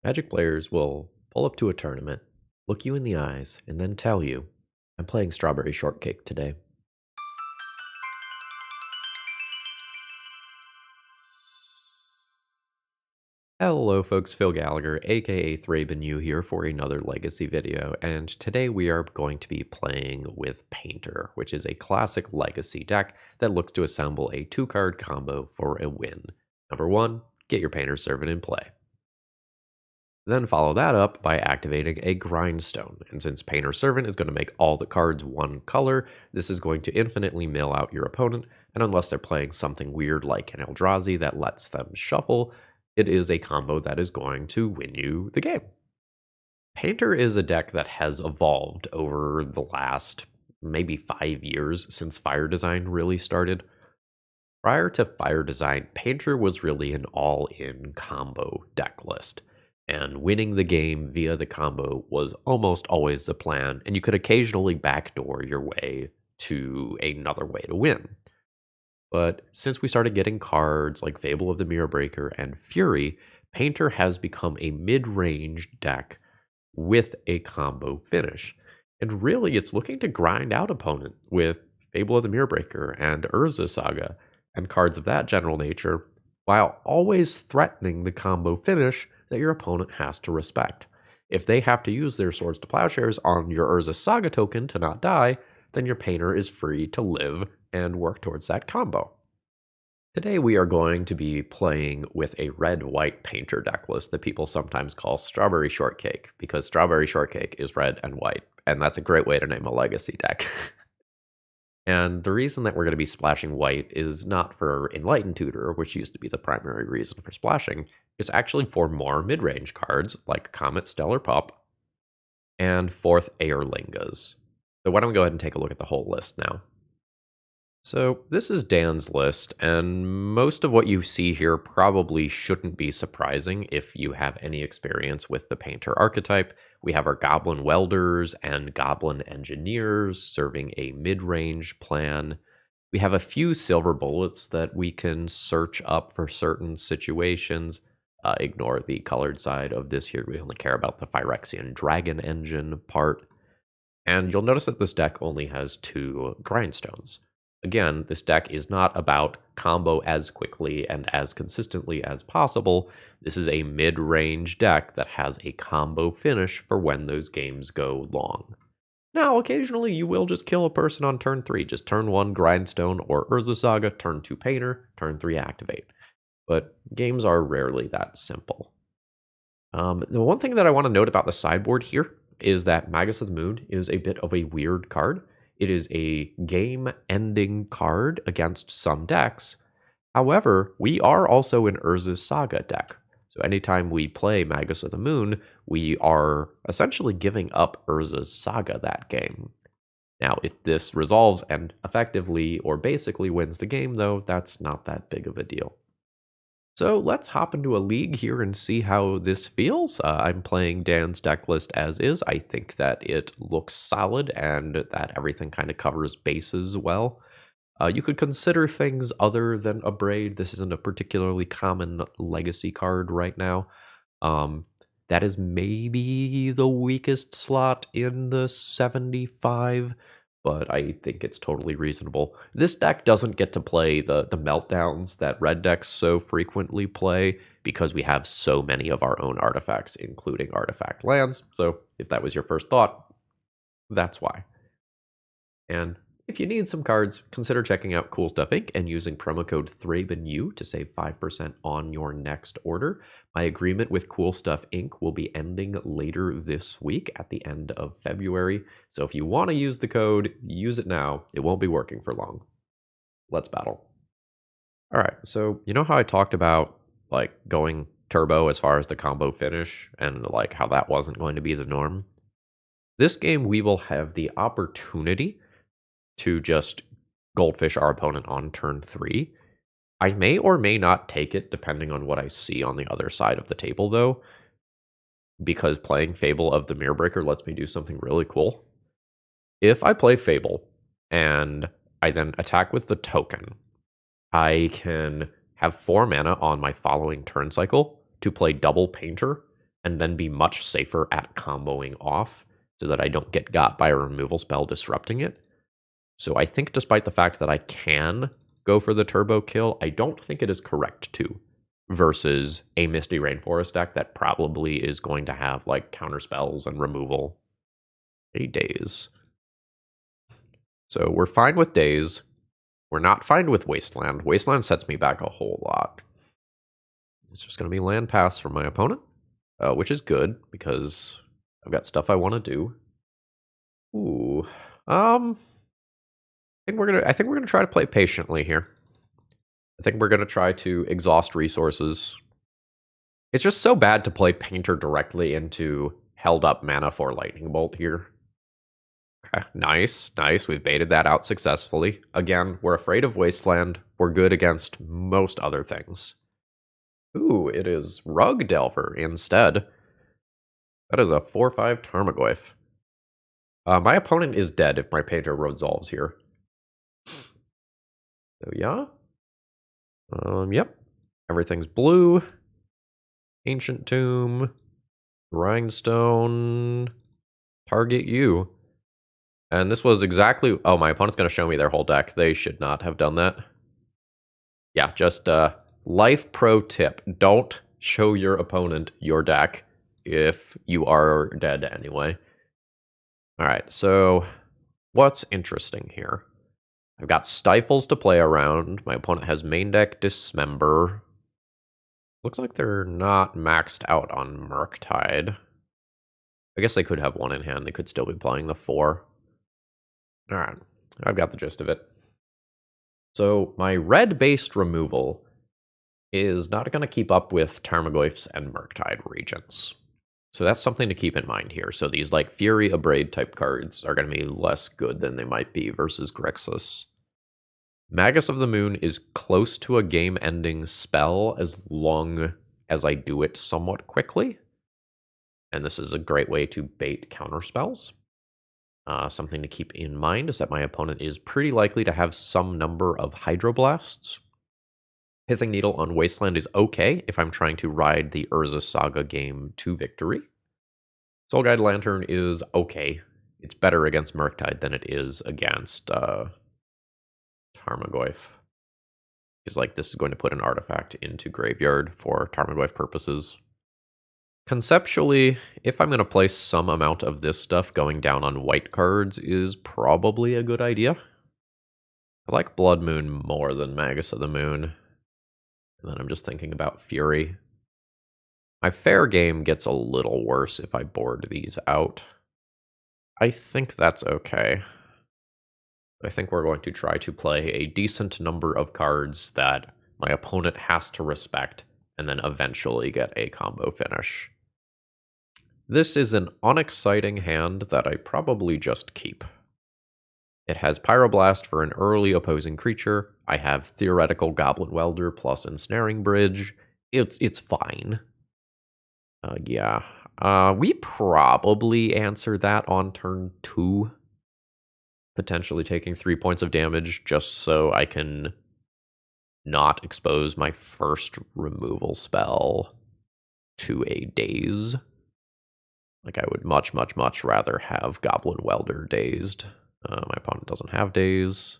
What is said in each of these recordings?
Magic players will pull up to a tournament, look you in the eyes, and then tell you, I'm playing Strawberry Shortcake today. Hello folks, Phil Gallagher, aka ThrabenU here for another Legacy video, and today we are going to be playing with Painter, which is a classic Legacy deck that looks to assemble a 2-card combo for a win. Number 1, get your Painter Servant in play. Then follow that up by activating a Grindstone, and since Painter Servant is going to make all the cards one color, this is going to infinitely mill out your opponent, and unless they're playing something weird like an Eldrazi that lets them shuffle, it is a combo that is going to win you the game. Painter is a deck that has evolved over the last maybe 5 years since Fire Design really started. Prior to Fire Design, Painter was really an all-in combo deck list, and winning the game via the combo was almost always the plan, and you could occasionally backdoor your way to another way to win. But since we started getting cards like Fable of the Mirror Breaker and Fury, Painter has become a mid-range deck with a combo finish. And really, it's looking to grind out opponent with Fable of the Mirror Breaker and Urza Saga and cards of that general nature, while always threatening the combo finish that your opponent has to respect. If they have to use their Swords to Plowshares on your Urza Saga token to not die, then your Painter is free to live and work towards that combo. Today we are going to be playing with a red-white Painter deck list that people sometimes call Strawberry Shortcake, because Strawberry Shortcake is red and white, and that's a great way to name a Legacy deck. And the reason that we're going to be splashing white is not for Enlightened Tutor, which used to be the primary reason for splashing. It's actually for more mid-range cards like Comet Stellar Pup and 4th Eorlingas. So why don't we go ahead and take a look at the whole list now. So this is Dan's list, and most of what you see here probably shouldn't be surprising if you have any experience with the Painter archetype. We have our Goblin Welders and Goblin Engineers serving a mid-range plan. We have a few silver bullets that we can search up for certain situations. Ignore the colored side of this here. We only care about the Phyrexian Dragon Engine part. And you'll notice that this deck only has 2 Grindstones. Again, this deck is not about combo as quickly and as consistently as possible. This is a mid-range deck that has a combo finish for when those games go long. Now, occasionally you will just kill a person on turn 3. Just turn 1 Grindstone or Urza Saga, turn 2 Painter, turn 3 Activate. But games are rarely that simple. The one thing that I want to note about the sideboard here is that Magus of the Moon is a bit of a weird card. It is a game-ending card against some decks. However, we are also an Urza Saga deck. So anytime we play Magus of the Moon, we are essentially giving up Urza's Saga that game. Now, if this resolves and effectively or basically wins the game, though, that's not that big of a deal. So let's hop into a league here and see how this feels. I'm playing Dan's deck list as is. I think that it looks solid and that everything kind of covers bases well. You could consider things other than a Braid. This isn't a particularly common Legacy card right now. That is maybe the weakest slot in the 75. But I think it's totally reasonable. This deck doesn't get to play the meltdowns that red decks so frequently play because we have so many of our own artifacts, including artifact lands. So if that was your first thought, that's why. And if you need some cards, consider checking out Cool Stuff Inc. and using promo code ThrabenU to save 5% on your next order. My agreement with Cool Stuff Inc. will be ending later this week at the end of February. So if you want to use the code, use it now. It won't be working for long. Let's battle. All right, so you know how I talked about like going turbo as far as the combo finish and like how that wasn't going to be the norm? This game we will have the opportunity to just goldfish our opponent on turn 3. I may or may not take it depending on what I see on the other side of the table though, because playing Fable of the Mirror Breaker lets me do something really cool. If I play Fable and I then attack with the token, I can have 4 mana on my following turn cycle to play double Painter and then be much safer at comboing off so that I don't get got by a removal spell disrupting it. So I think despite the fact that I can go for the turbo kill, I don't think it is correct to, versus a Misty Rainforest deck that probably is going to have like counter spells and removal a daze. So we're fine with daze. We're not fine with Wasteland. Wasteland sets me back a whole lot. It's just going to be land pass from my opponent, which is good because I've got stuff I want to do. Ooh, I think we're gonna try to play patiently here. I think we're gonna try to exhaust resources. It's just so bad to play Painter directly into held up mana for Lightning Bolt here. Okay, nice. We've baited that out successfully. Again, we're afraid of Wasteland. We're good against most other things. Ooh, it is Rug Delver instead. That is a 4/5 Tarmogoyf. My opponent is dead if my Painter resolves here. So yeah. Yep. Everything's blue. Ancient Tomb. Grindstone. Target you. And this was exactly... Oh, my opponent's going to show me their whole deck. They should not have done that. Yeah, just life pro tip. Don't show your opponent your deck if you are dead anyway. Alright, so what's interesting here? I've got Stifles to play around. My opponent has main deck Dismember. Looks like they're not maxed out on Murktide. I guess they could have one in hand. They could still be playing the 4. Alright, I've got the gist of it. So my red-based removal is not going to keep up with Tarmogoyfs and Murktide Regents. So that's something to keep in mind here. So these like Fury Abrade type cards are going to be less good than they might be versus Grixis. Magus of the Moon is close to a game-ending spell as long as I do it somewhat quickly. And this is a great way to bait counter spells. Something to keep in mind is that my opponent is pretty likely to have some number of Hydroblasts. Pithing Needle on Wasteland is okay if I'm trying to ride the Urza Saga game to victory. Soul Guide Lantern is okay. It's better against Murktide than it is against Tarmogoyf. It's like this is going to put an artifact into graveyard for Tarmogoyf purposes. Conceptually, if I'm going to place some amount of this stuff going down on white cards is probably a good idea. I like Blood Moon more than Magus of the Moon. And then I'm just thinking about Fury. My fair game gets a little worse if I board these out. I think that's okay. I think we're going to try to play a decent number of cards that my opponent has to respect and then eventually get a combo finish. This is an unexciting hand that I probably just keep. It has Pyroblast for an early opposing creature. I have Theoretical Goblin Welder plus Ensnaring Bridge. It's fine. Yeah. We probably answer that on turn 2. Potentially taking 3 points of damage just so I can not expose my first removal spell to a daze. Like I would much rather have Goblin Welder dazed. My opponent doesn't have daze.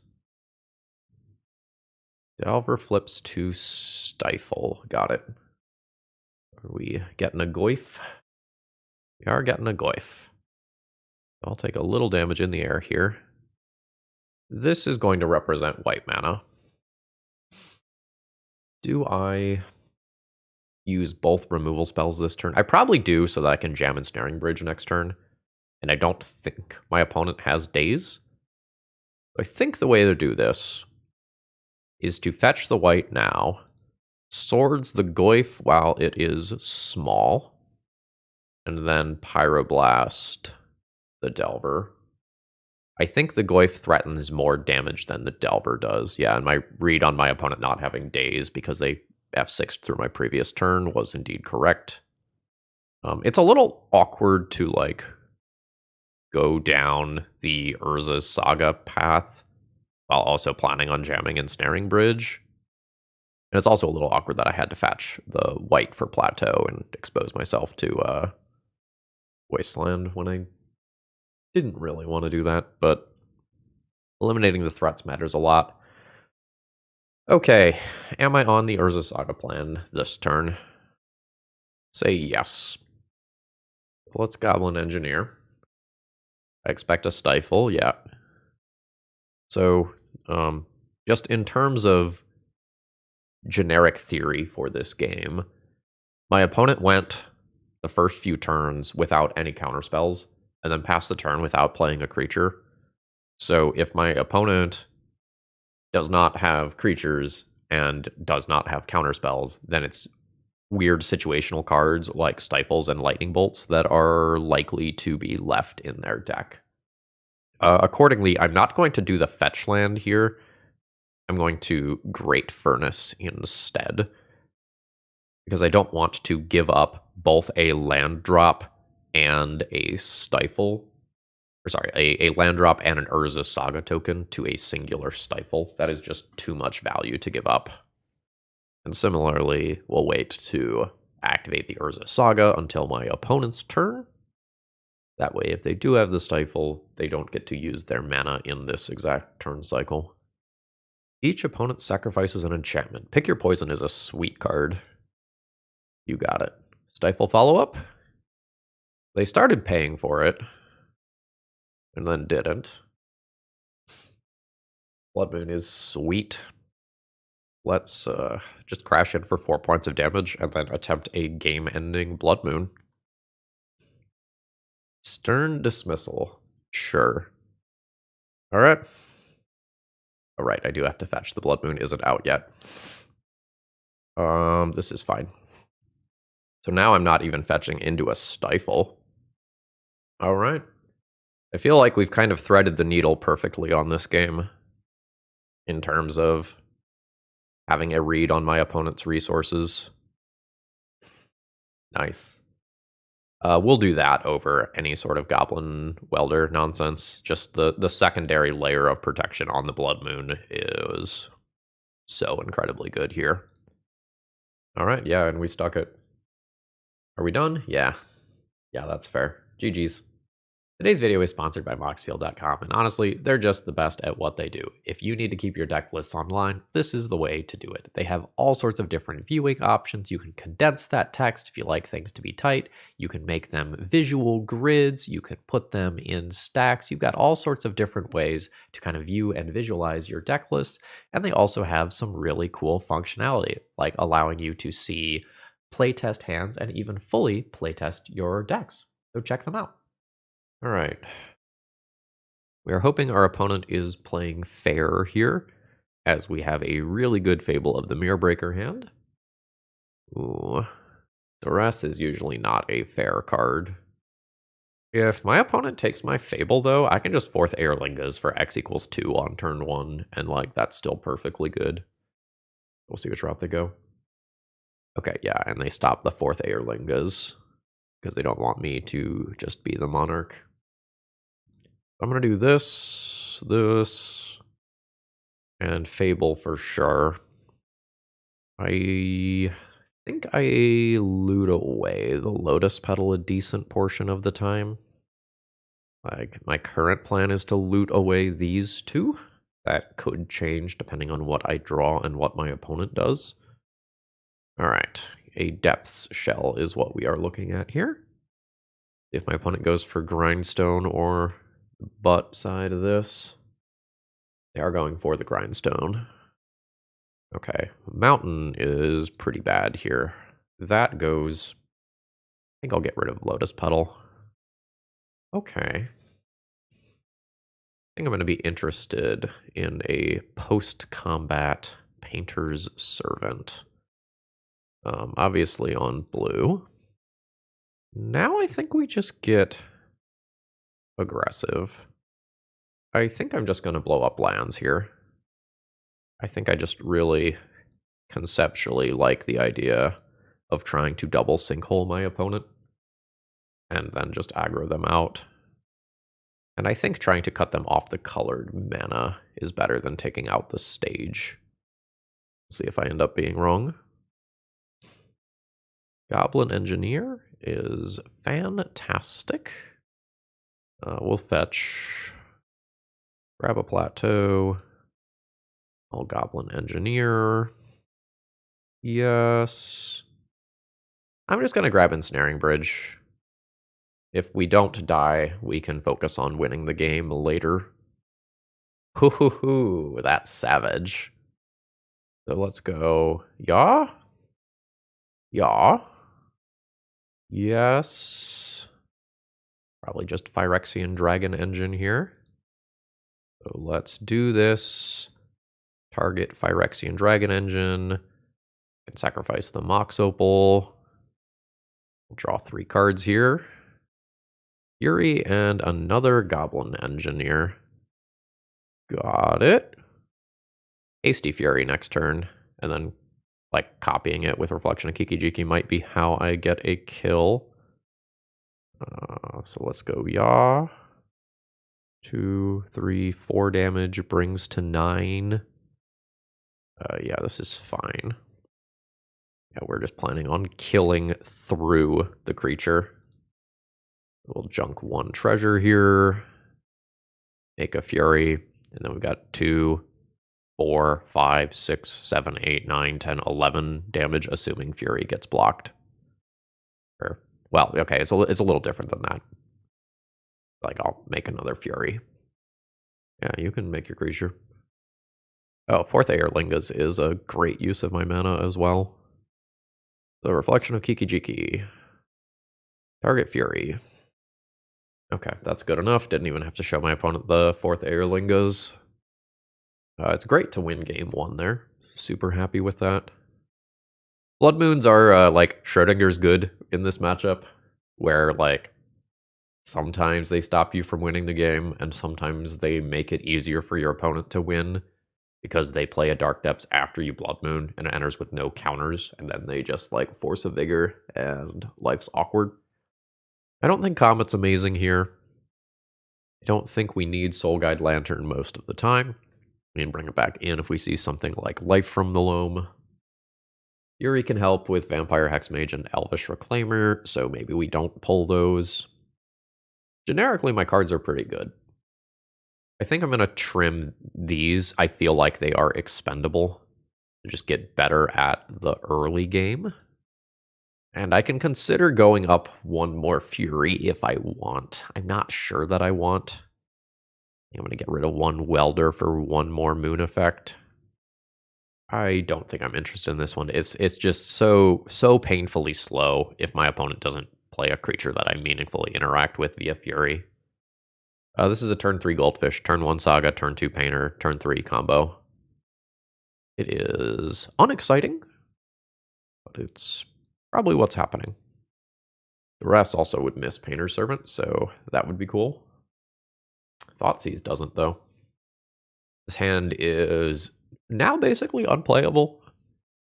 Delver flips to Stifle. Got it. Are we getting a Goyf? We are getting a Goyf. I'll take a little damage in the air here. This is going to represent white mana. Do I use both removal spells this turn? I probably do so that I can jam Ensnaring Bridge next turn. And I don't think my opponent has daze. I think the way to do this is to fetch the white now, swords the Goyf while it is small, and then Pyroblast the Delver. I think the Goyf threatens more damage than the Delver does. Yeah, and my read on my opponent not having daze because they F6'd through my previous turn was indeed correct. It's a little awkward to, like, go down the Urza Saga path while also planning on jamming Ensnaring Bridge. And it's also a little awkward that I had to fetch the white for Plateau and expose myself to Wasteland when I didn't really want to do that, but eliminating the threats matters a lot. Okay, am I on the Urza Saga plan this turn? Say yes. Let's Goblin Engineer. I expect a Stifle, yeah. So, just in terms of generic theory for this game, my opponent went the first few turns without any counterspells, and then passed the turn without playing a creature. So if my opponent does not have creatures and does not have counterspells, then it's weird situational cards like Stifles and Lightning Bolts that are likely to be left in their deck. Accordingly, I'm not going to do the fetch land here. I'm going to Great Furnace instead, because I don't want to give up both a land drop and a Stifle. Or sorry, a land drop and an Urza Saga token to a singular Stifle. That is just too much value to give up. And similarly, we'll wait to activate the Urza Saga until my opponent's turn. That way, if they do have the Stifle, they don't get to use their mana in this exact turn cycle. Each opponent sacrifices an enchantment. Pick Your Poison is a sweet card. You got it. Stifle follow-up? They started paying for it, and then didn't. Blood Moon is sweet. Let's just crash in for 4 points of damage and then attempt a game-ending Blood Moon. Stern Dismissal. Sure. Alright. Alright, I do have to fetch. The Blood Moon isn't out yet. This is fine. So now I'm not even fetching into a Stifle. Alright. I feel like we've kind of threaded the needle perfectly on this game in terms of having a read on my opponent's resources. Nice. We'll do that over any sort of Goblin Welder nonsense. Just the secondary layer of protection on the Blood Moon is so incredibly good here. Alright, yeah, and we stuck it. Are we done? Yeah. Yeah, that's fair. GG's. Today's video is sponsored by Moxfield.com, and honestly, they're just the best at what they do. If you need to keep your deck lists online, this is the way to do it. They have all sorts of different viewing options. You can condense that text if you like things to be tight. You can make them visual grids. You can put them in stacks. You've got all sorts of different ways to kind of view and visualize your deck lists, and they also have some really cool functionality, like allowing you to see playtest hands and even fully playtest your decks. So check them out. All right. We are hoping our opponent is playing fair here, as we have a really good Fable of the Mirror Breaker hand. Ooh. Duress is usually not a fair card. If my opponent takes my Fable, though, I can just fourth Eorlingas for X equals 2 on turn 1, and like that's still perfectly good. We'll see which route they go. Okay, yeah, and they stop the fourth Eorlingas because they don't want me to just be the Monarch. I'm going to do this, and Fable for sure. I think I loot away the Lotus Petal a decent portion of the time. Like, my current plan is to loot away these two. That could change depending on what I draw and what my opponent does. Alright, a Depths Shell is what we are looking at here. If my opponent goes for Grindstone or butt side of this, they are going for the Grindstone. Okay, Mountain is pretty bad here. That goes, I think I'll get rid of Lotus Petal. Okay. I think I'm going to be interested in a post-combat Painter's Servant. Obviously on blue. Now I think we just get aggressive. I think I'm just going to blow up lands here. I think I just really conceptually like the idea of trying to double sinkhole my opponent and then just aggro them out. And I think trying to cut them off the colored mana is better than taking out the stage. See if I end up being wrong. Goblin Engineer is fantastic. We'll fetch, grab a plateau. I'll Goblin Engineer. Yes. I'm just going to grab Ensnaring Bridge. If we don't die, we can focus on winning the game later. Hoo hoo hoo, that's savage. So let's go. Yeah? Yeah. Yes. Probably just Phyrexian Dragon Engine here. So let's do this. Target Phyrexian Dragon Engine. And sacrifice the Mox Opal. We'll draw 3 cards here. Fury and another Goblin Engineer. Got it. Hasty Fury next turn. And then, like, copying it with Reflection of Kiki-Jiki might be how I get a kill. So let's go Yaw. 2, 3, 4 damage brings to 9. Yeah, this is fine. Yeah, we're just planning on killing through the creature. We'll junk 1 treasure here. Make a Fury. And then we've got 2, 4, 5, 6, 7, 8, 9, 10, 11 damage, assuming Fury gets blocked. Or, well, okay, it's a little different than that. Like, I'll make another Fury. Yeah, you can make your creature. Oh, 4th Eorlingas is a great use of my mana as well. The Reflection of Kiki-Jiki. Target Fury. Okay, that's good enough. Didn't even have to show my opponent the 4th Eorlingas. It's great to win game 1 there. Super happy with that. Blood Moons are, like, Schrodinger's good in this matchup, where, like, sometimes they stop you from winning the game, and sometimes they make it easier for your opponent to win, because they play a Dark Depths after you Blood Moon, and it enters with no counters, and then they just, like, Force of Vigor, and life's awkward. I don't think Comet's amazing here. I don't think we need Soul Guide Lantern most of the time. We can bring it back in if we see something like Life from the Loam. Fury can help with Vampire Hexmage and Elvish Reclaimer, so maybe we don't pull those. Generically, my cards are pretty good. I think I'm going to trim these. I feel like they are expendable. Just get better at the early game. And I can consider going up 1 more Fury if I want. I'm not sure that I want. I'm going to get rid of 1 Welder for 1 more Moon Effect. I don't think I'm interested in this one. It's just so painfully slow if my opponent doesn't play a creature that I meaningfully interact with via Fury. This is a turn 3 Goldfish, turn 1 Saga, turn 2 Painter, turn 3 combo. It is unexciting, but it's probably what's happening. The rest also would miss Painter Servant, so that would be cool. Thoughtseize doesn't, though. This hand is now basically unplayable.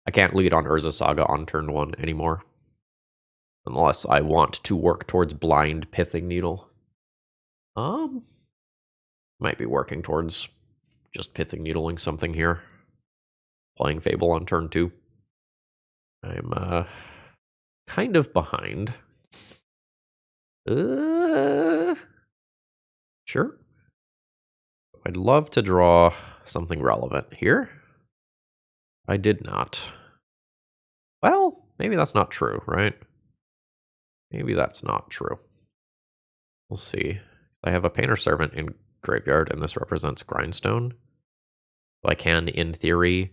I can't lead on Urza Saga on turn 1 anymore. Unless I want to work towards Blind Pithing Needle. Might be working towards just Pithing Needling something here. Playing Fable on turn 2. I'm, kind of behind. Sure. I'd love to draw something relevant here. I did not. Well, maybe that's not true, right? Maybe that's not true. We'll see. I have a Painter Servant in graveyard, and this represents Grindstone. So I can, in theory,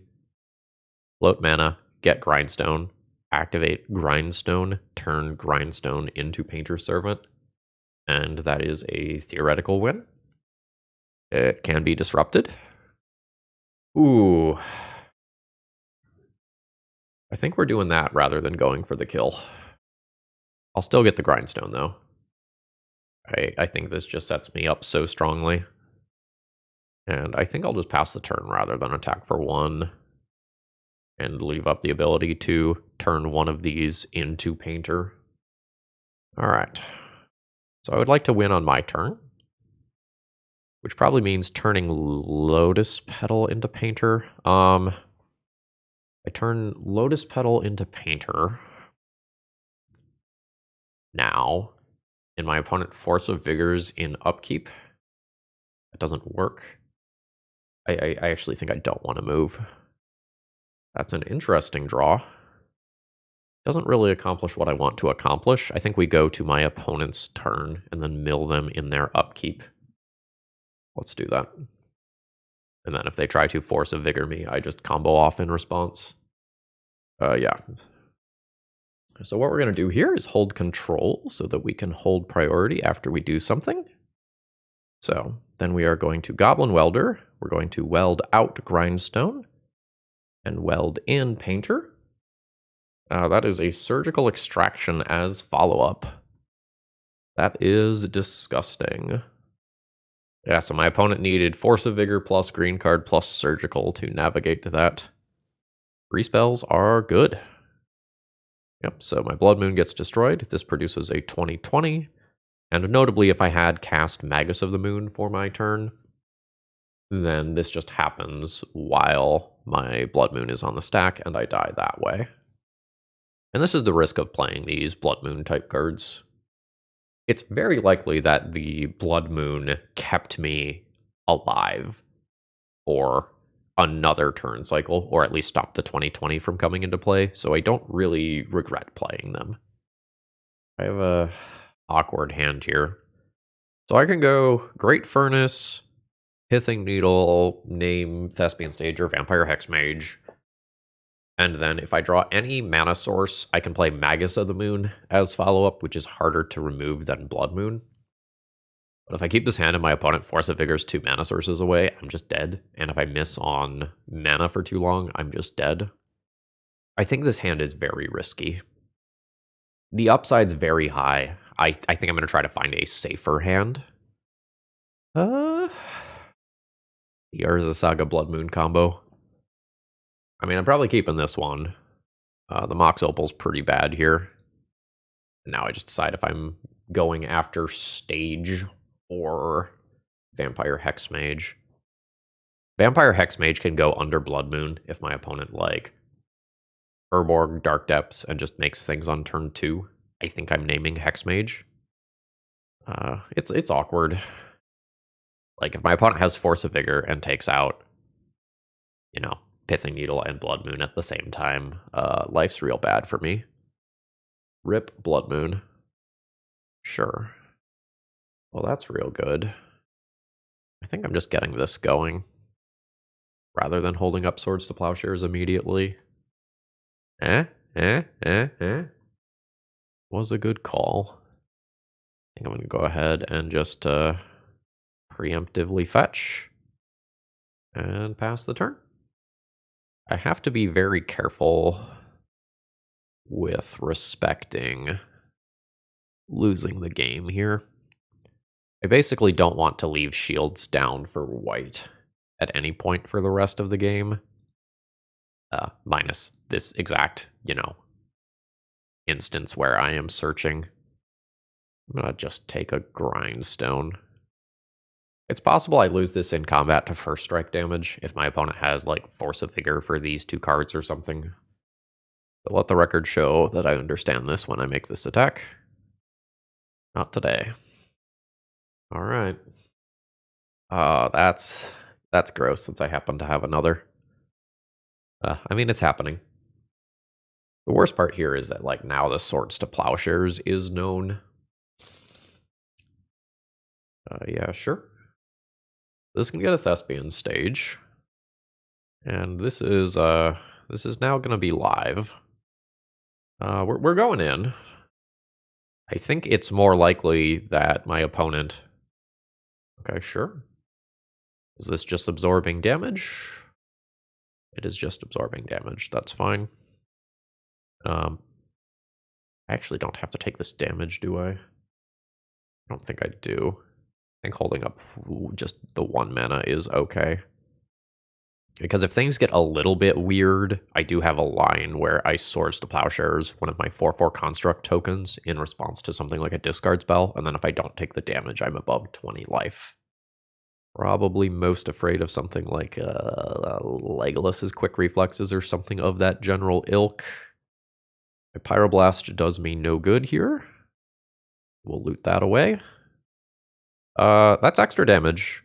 float mana, get Grindstone, activate Grindstone, turn Grindstone into Painter Servant, and that is a theoretical win. It can be disrupted. Ooh. I think we're doing that rather than going for the kill. I'll still get the Grindstone, though. I think this just sets me up so strongly. And I think I'll just pass the turn rather than attack for 1. And leave up the ability to turn 1 of these into Painter. Alright. So I would like to win on my turn. Which probably means turning Lotus Petal into Painter. I turn Lotus Petal into Painter. Now, and my opponent Force of Vigors in upkeep. That doesn't work. I actually think I don't want to move. That's an interesting draw. Doesn't really accomplish what I want to accomplish. I think we go to my opponent's turn and then mill them in their upkeep. Let's do that. And then if they try to Force of Vigor me, I just combo off in response. Yeah. So what we're going to do here is hold control so that we can hold priority after we do something. So then we are going to Goblin Welder. We're going to weld out Grindstone and weld in Painter. That is a surgical extraction as follow-up. That is disgusting. Yeah, so my opponent needed Force of Vigor plus green card plus surgical to navigate to that. 3 spells are good. Yep, so my Blood Moon gets destroyed. This produces a 20/20. And notably, if I had cast Magus of the Moon for my turn, then this just happens while my Blood Moon is on the stack, and I die that way. And this is the risk of playing these Blood Moon type cards. It's very likely that the Blood Moon kept me alive for another turn cycle, or at least stopped the 20/20 from coming into play, so I don't really regret playing them. I have a awkward hand here. So I can go Great Furnace, Pithing Needle, name Thespian Stage or Vampire Hexmage. And then if I draw any mana source, I can play Magus of the Moon as follow-up, which is harder to remove than Blood Moon. But if I keep this hand and my opponent Force of Vigor's 2 mana sources away, I'm just dead. And if I miss on mana for too long, I'm just dead. I think this hand is very risky. The upside's very high. I think I'm going to try to find a safer hand. The Urza Saga Blood Moon combo. I mean, I'm probably keeping this one. The Mox Opal's pretty bad here. And now I just decide if I'm going after Stage or Vampire Hexmage. Vampire Hexmage can go under Blood Moon if my opponent, like, Urborg Dark Depths and just makes things on turn 2. I think I'm naming Hexmage. It's awkward. Like, if my opponent has Force of Vigor and takes out, you know, Pithing Needle and Blood Moon at the same time, life's real bad for me. Rip Blood Moon. Sure. Well, that's real good. I think I'm just getting this going, rather than holding up Swords to Plowshares immediately. Was a good call. I think I'm going to go ahead and just preemptively fetch and pass the turn. I have to be very careful with respecting losing the game here. I basically don't want to leave shields down for white at any point for the rest of the game. Minus this exact, instance where I am searching. I'm going to just take a Grindstone. It's possible I lose this in combat to first strike damage if my opponent has, like, Force of Vigor for these 2 cards or something. But let the record show that I understand this when I make this attack. Not today. All right. That's gross since I happen to have another. I mean, it's happening. The worst part here is that, like, now the Swords to Plowshares is known. Yeah, sure. This can get a Thespian Stage. And this is now going to be live. We're going in. I think it's more likely that my opponent... Okay, sure. Is this just absorbing damage? It is just absorbing damage. That's fine. I actually don't have to take this damage, do I? I don't think I do. I think holding up just the 1 mana is okay. Because if things get a little bit weird, I do have a line where I Swords to Plowshares, one of my 4/4 construct tokens, in response to something like a discard spell, and then if I don't take the damage, I'm above 20 life. Probably most afraid of something like Legolas's quick reflexes or something of that general ilk. My Pyroblast does me no good here. We'll loot that away. That's extra damage.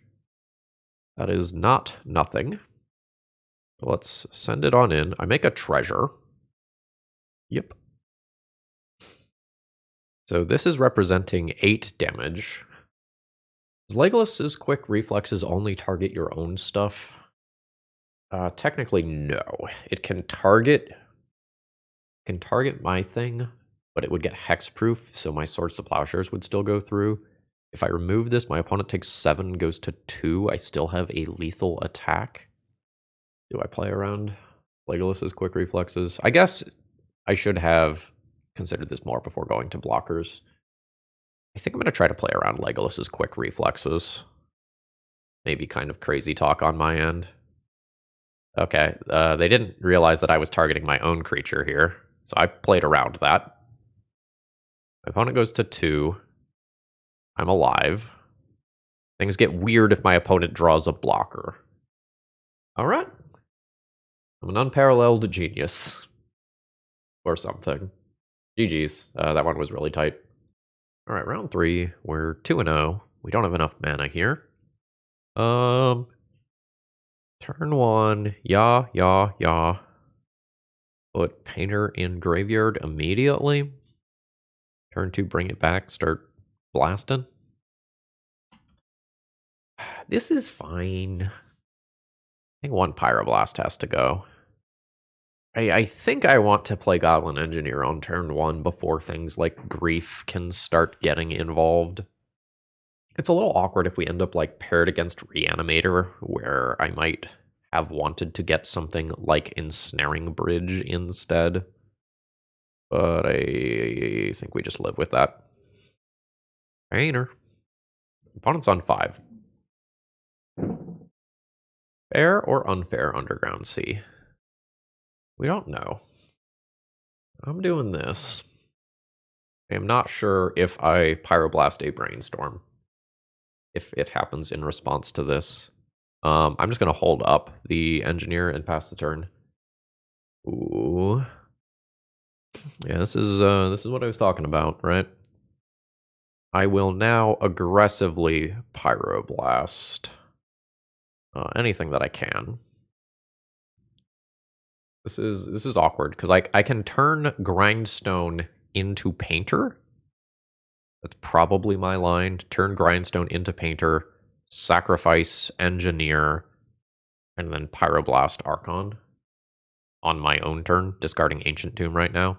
That is not nothing. Let's send it on in. I make a treasure. Yep. So this is representing 8 damage. Does Legolas's quick reflexes only target your own stuff? Technically, no. It can target my thing, but it would get hexproof, so my Swords to Plowshares would still go through. If I remove this, my opponent takes 7, goes to 2. I still have a lethal attack. Do I play around Legolas's quick reflexes? I guess I should have considered this more before going to blockers. I think I'm going to try to play around Legolas's quick reflexes. Maybe kind of crazy talk on my end. Okay, they didn't realize that I was targeting my own creature here, so I played around that. My opponent goes to 2. I'm alive. Things get weird if my opponent draws a blocker. Alright. I'm an unparalleled genius. Or something. GG's. That one was really tight. Alright, round 3. We're 2-0. We don't have enough mana here. Turn 1. Yeah. Put Painter in graveyard immediately. Turn 2, bring it back, start blasting. This is fine. I think 1 Pyroblast has to go. I think I want to play Goblin Engineer on turn 1 before things like Grief can start getting involved. It's a little awkward if we end up like paired against Reanimator, where I might have wanted to get something like Ensnaring Bridge instead. But I think we just live with that. Painter. Opponent's on 5. Fair or unfair Underground Sea? We don't know. I'm doing this. I'm not sure if I Pyroblast a Brainstorm. If it happens in response to this. I'm just going to hold up the Engineer and pass the turn. Ooh. Yeah, this is what I was talking about, right? I will now aggressively Pyroblast anything that I can. This is awkward because I can turn Grindstone into Painter. That's probably my line. Turn Grindstone into Painter, sacrifice Engineer, and then Pyroblast Archon on my own turn, discarding Ancient Tomb right now.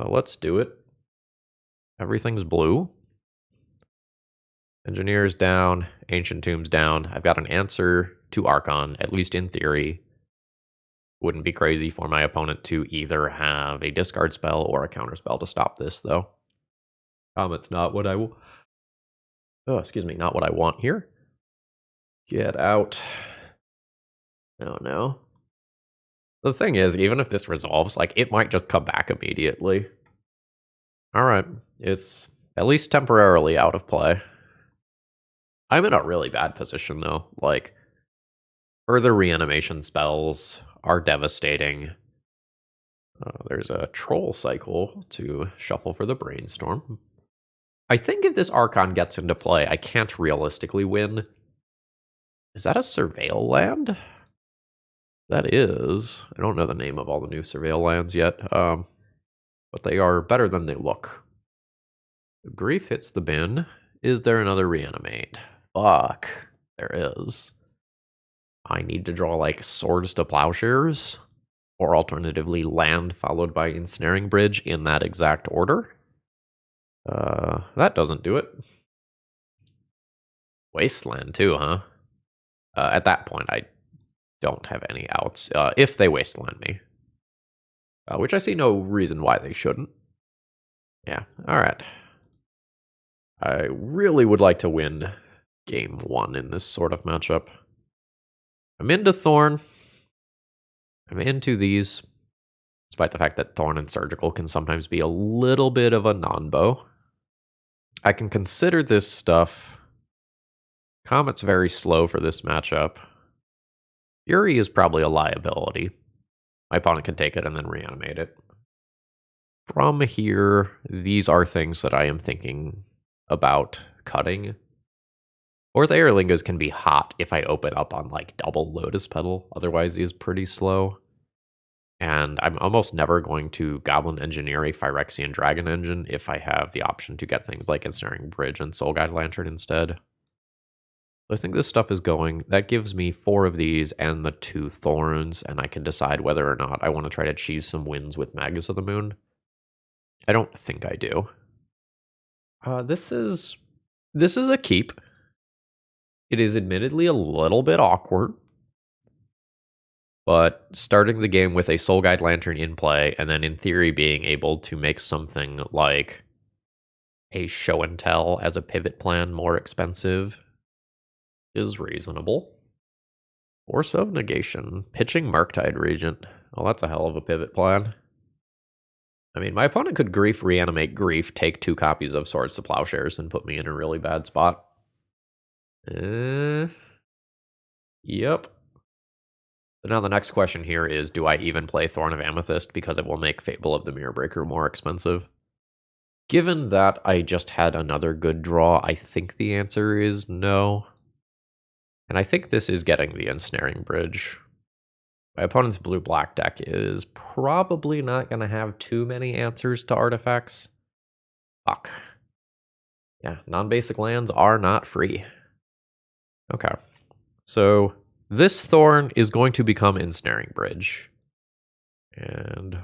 Let's do it. Everything's blue. Engineer's down, Ancient Tomb's down. I've got an answer to Archon, at least in theory. Wouldn't be crazy for my opponent to either have a discard spell or a counter spell to stop this, though. Comet's not what I will. Oh, excuse me, not what I want here. Get out. Oh no. The thing is, even if this resolves, like, it might just come back immediately. Alright, it's at least temporarily out of play. I'm in a really bad position, though. Like, further reanimation spells are devastating. There's a Troll Cycle to shuffle for the Brainstorm. I think if this Archon gets into play, I can't realistically win. Is that a Surveil land? That is. I don't know the name of all the new Surveil lands yet, but they are better than they look. Grief hits the bin. Is there another Reanimate? Fuck. There is. I need to draw, like, Swords to Plowshares, or alternatively land followed by Ensnaring Bridge in that exact order. That doesn't do it. Wasteland too, huh? At that point, I don't have any outs, if they Wasteland me. Which I see no reason why they shouldn't. Yeah, alright. I really would like to win game 1 in this sort of matchup. I'm into Thorn. I'm into these, despite the fact that Thorn and Surgical can sometimes be a little bit of a non-bow. I can consider this stuff Comet's very slow for this matchup. Fury is probably a liability. My opponent can take it and then reanimate it. From here, these are things that I am thinking about cutting. Or the Eorlingas can be hot if I open up on like double Lotus Petal, otherwise he's pretty slow. And I'm almost never going to Goblin Engineer a Phyrexian Dragon Engine if I have the option to get things like Ensnaring Bridge and Soul Guide Lantern instead. I think this stuff is going. That gives me 4 of these and the 2 Thorns, and I can decide whether or not I want to try to cheese some wins with Magus of the Moon. I don't think I do. This is a keep. It is admittedly a little bit awkward, but starting the game with a Soul Guide Lantern in play, and then in theory being able to make something like a Show and Tell as a pivot plan more expensive is reasonable. Force of Negation. Pitching Murktide Regent. Well, that's a hell of a pivot plan. I mean, my opponent could Grief, reanimate Grief, take 2 copies of Swords to Plowshares, and put me in a really bad spot. Yep. So now the next question here is, do I even play Thorn of Amethyst because it will make Fable of the Mirror Breaker more expensive? Given that I just had another good draw, I think the answer is no. And I think this is getting the Ensnaring Bridge. My opponent's blue-black deck is probably not going to have too many answers to artifacts. Fuck. Yeah, non-basic lands are not free. Okay. So this Thorn is going to become Ensnaring Bridge. And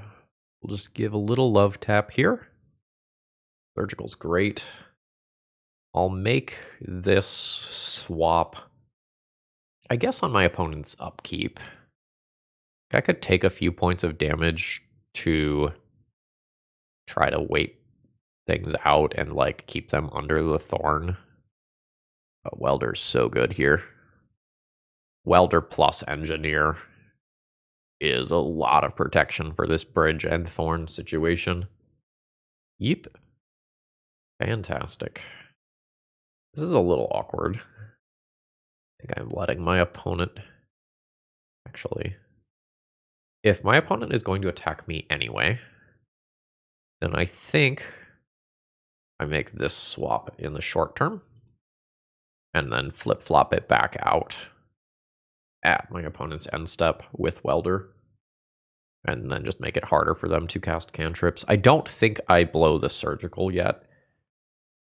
we'll just give a little love tap here. Surgical's great. I'll make this swap, I guess, on my opponent's upkeep. I could take a few points of damage to try to wait things out and like keep them under the Thorn. But Welder's so good here. Welder plus Engineer is a lot of protection for this Bridge and Thorn situation. Yep. Fantastic. This is a little awkward. I think I'm letting my opponent... Actually, if my opponent is going to attack me anyway, then I think I make this swap in the short term and then flip-flop it back out at my opponent's end step with Welder, and then just make it harder for them to cast cantrips. I don't think I blow the Surgical yet.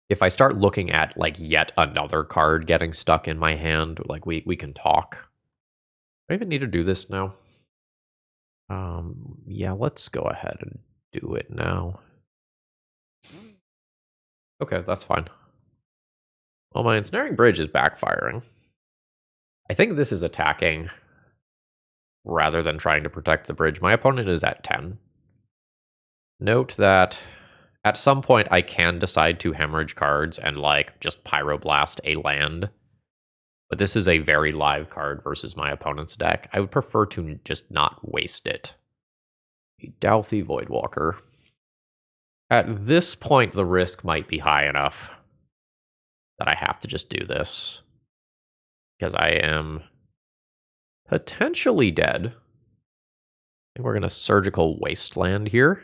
If I start looking at like yet another card getting stuck in my hand, like we can talk. Do I even need to do this now? Yeah, let's go ahead and do it now. Okay, that's fine. Well, my Ensnaring Bridge is backfiring. I think this is attacking rather than trying to protect the bridge. My opponent is at 10. Note that at some point I can decide to hemorrhage cards and like just Pyroblast a land. But this is a very live card versus my opponent's deck. I would prefer to just not waste it. A Dauthi Voidwalker. At this point, the risk might be high enough that I have to just do this, because I am potentially dead. And we're going to Surgical Wasteland here,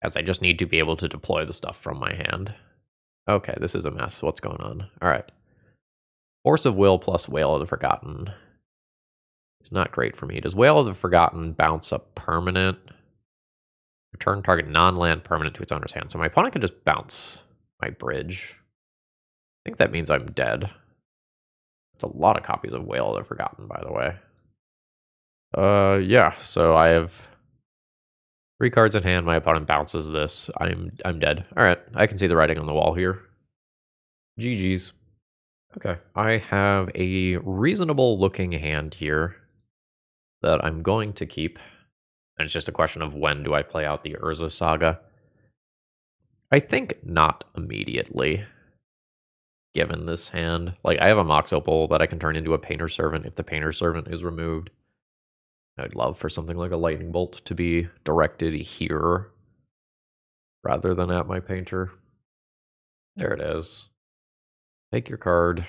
as I just need to be able to deploy the stuff from my hand. Okay, this is a mess. What's going on? All right. Force of Will plus Wail of the Forgotten. It's not great for me. Does Wail of the Forgotten bounce a permanent? Return target non-land permanent to its owner's hand. So my opponent can just bounce my bridge. I think that means I'm dead. It's a lot of copies of Wail of the Forgotten, by the way. Yeah, so I have 3 cards in hand. My opponent bounces this. I'm dead. All right, I can see the writing on the wall here. GG's. Okay, I have a reasonable looking hand here that I'm going to keep. And it's just a question of when do I play out the Urza Saga. I think not immediately, given this hand. Like, I have a Mox Opal that I can turn into a Painter Servant if the Painter Servant is removed. I'd love for something like a Lightning Bolt to be directed here rather than at my Painter. There it is. Take your card.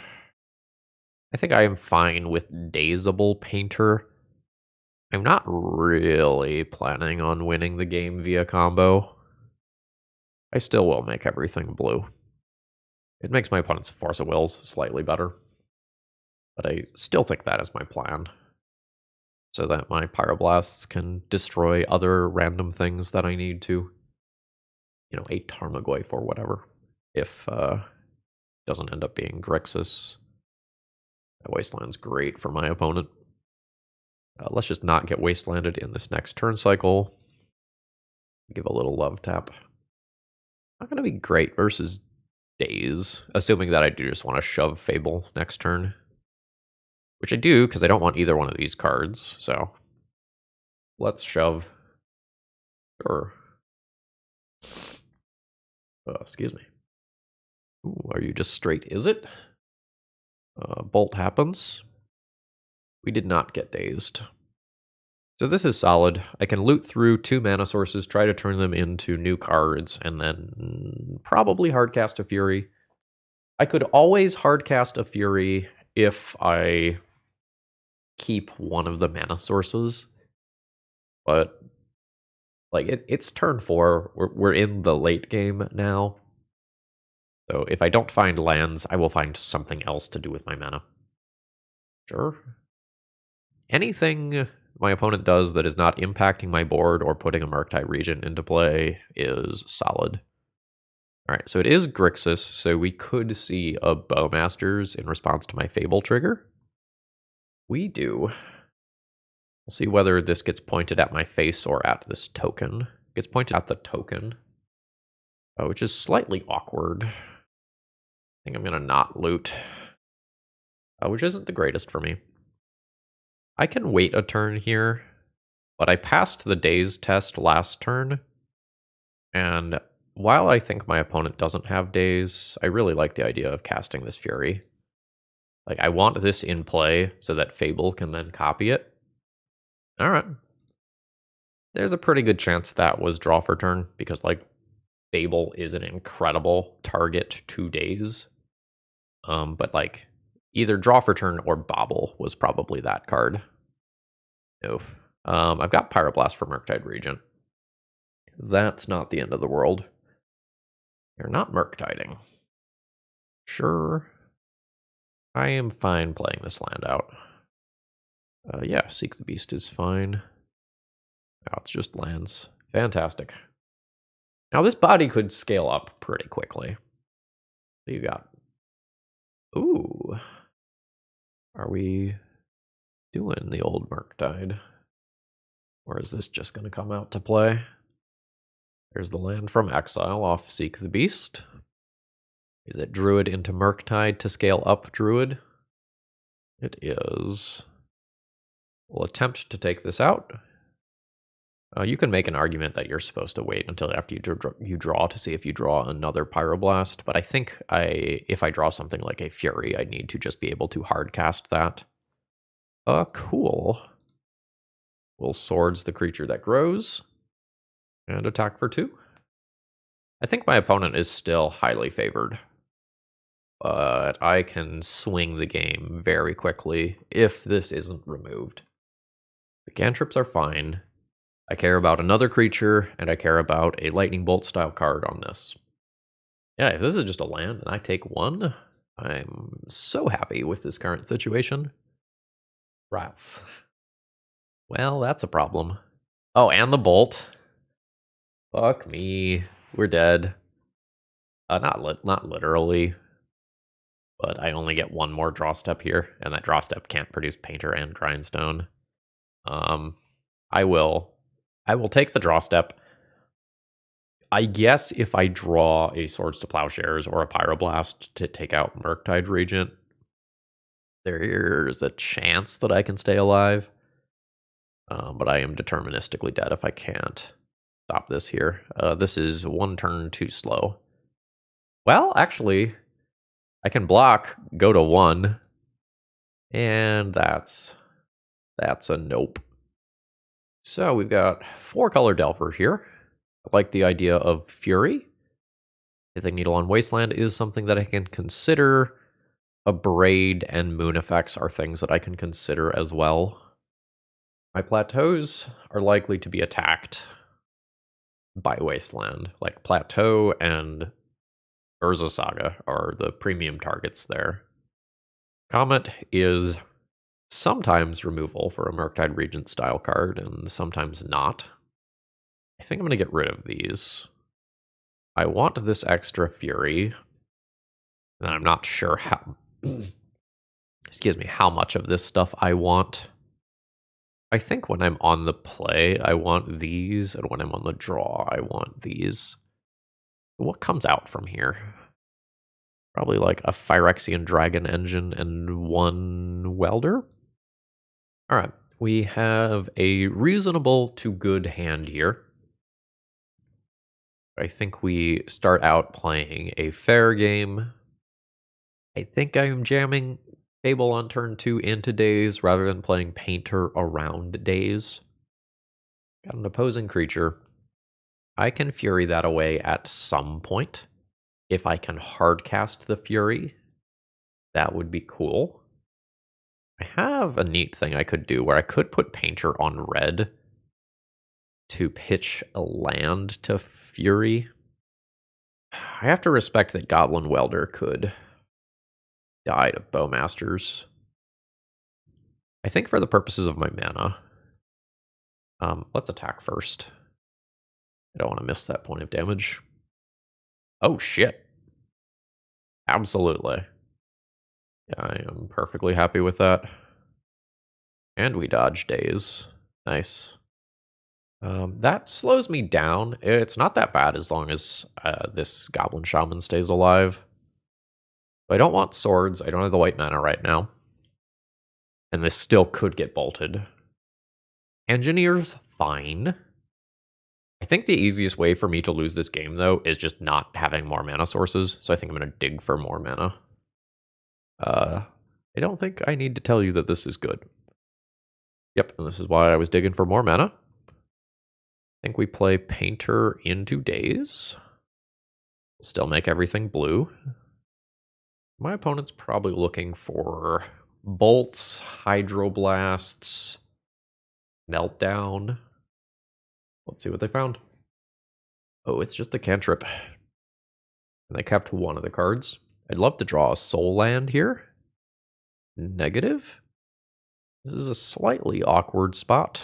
I think I am fine with Dazeable Painter. I'm not really planning on winning the game via combo. I still will make everything blue. It makes my opponent's Force of Wills slightly better. But I still think that is my plan. So that my Pyroblasts can destroy other random things that I need to. You know, a Tarmogoyf or whatever. If doesn't end up being Grixis. That Wasteland's great for my opponent. Let's just not get Wastelanded in this next turn cycle. Give a little love tap. Not going to be great versus Daze, assuming that I do just want to shove Fable next turn. Which I do, because I don't want either one of these cards, so let's shove. Sure. Excuse me. Ooh, are you just straight, is it? Bolt happens. We did not get dazed. So this is solid. I can loot through 2 mana sources, try to turn them into new cards, and then probably hardcast a Fury. I could always hardcast a Fury if I keep one of the mana sources. But like it's turn 4. We're in the late game now. So if I don't find lands, I will find something else to do with my mana. Sure. Anything my opponent does that is not impacting my board or putting a Murktide Regent into play is solid. Alright, so it is Grixis, so we could see a Bowmasters in response to my Fable trigger. We do. We'll see whether this gets pointed at my face or at this token. It gets pointed at the token, which is slightly awkward. I think I'm going to not loot, which isn't the greatest for me. I can wait a turn here, but I passed the Daze test last turn, and while I think my opponent doesn't have Daze, I really like the idea of casting this Fury. Like, I want this in play so that Fable can then copy it. Alright. There's a pretty good chance that was draw for turn, because, like, Fable is an incredible target to Daze. But, like, either draw for turn or Bobble was probably that card. Oof. I've got Pyroblast for Murktide Regent. That's not the end of the world. You're not Murktiding. Sure. I am fine playing this land out. Yeah, Seek the Beast is fine. Now it's just lands. Fantastic. Now this body could scale up pretty quickly. What do you got? Ooh. Are we doing the old Murktide? Or is this just going to come out to play? There's the land from exile off Seek the Beast. Is it Druid into Murktide to scale up Druid? It is. We'll attempt to take this out. You can make an argument that you're supposed to wait until after you draw to see if you draw another Pyroblast, but I think if I draw something like a Fury, I need to just be able to hardcast that. Cool. We'll Swords the creature that grows, and attack for 2. I think my opponent is still highly favored, but I can swing the game very quickly if this isn't removed. The cantrips are fine. I care about another creature, and I care about a Lightning Bolt style card on this. Yeah, if this is just a land and I take 1, I'm so happy with this current situation. Rats. Well, that's a problem. Oh, and the Bolt. Fuck me. We're dead. Not literally, but I only get 1 more draw step here, and that draw step can't produce Painter and Grindstone. I will take the draw step. I guess if I draw a Swords to Plowshares or a Pyroblast to take out Murktide Regent, there's a chance that I can stay alive. But I am deterministically dead if I can't stop this here. This is 1 turn too slow. Well, actually, I can block, go to 1, and that's a nope. So we've got 4-color Delver here. I like the idea of Fury. I think Needle on Wasteland is something that I can consider. Abrade and moon effects are things that I can consider as well. My plateaus are likely to be attacked by Wasteland. Like Plateau and Urza Saga are the premium targets there. Comet is sometimes removal for a Murktide Regent style card, and sometimes not. I think I'm going to get rid of these. I want this extra Fury, and I'm not sure how... excuse me, how much of this stuff I want. I think when I'm on the play, I want these, and when I'm on the draw, I want these. What comes out from here? Probably like a Phyrexian Dragon Engine and one Welder? Alright, we have a reasonable to good hand here. I think we start out playing a fair game. I think I'm jamming Fable on turn 2 into Daze rather than playing Painter around Daze. Got an opposing creature. I can Fury that away at some point. If I can hardcast the Fury, that would be cool. I have a neat thing I could do where I could put Painter on red to pitch a land to Fury. I have to respect that Goblin Welder could die to Bowmasters. I think for the purposes of my mana, let's attack first. I don't want to miss that point of damage. Oh, shit. Absolutely. Yeah, I am perfectly happy with that. And we dodge Daze. Nice. That slows me down. It's not that bad as long as this Goblin Shaman stays alive. But I don't want swords. I don't have the white mana right now. And this still could get bolted. Engineer's fine. I think the easiest way for me to lose this game, though, is just not having more mana sources. So I think I'm going to dig for more mana. I don't think I need to tell you that this is good. Yep, and this is why I was digging for more mana. I think we play Painter into Daze. Still make everything blue. My opponent's probably looking for bolts, hydroblasts, meltdown. Let's see what they found. Oh, it's just a cantrip. And they kept one of the cards. I'd love to draw a soul land here. Negative. This is a slightly awkward spot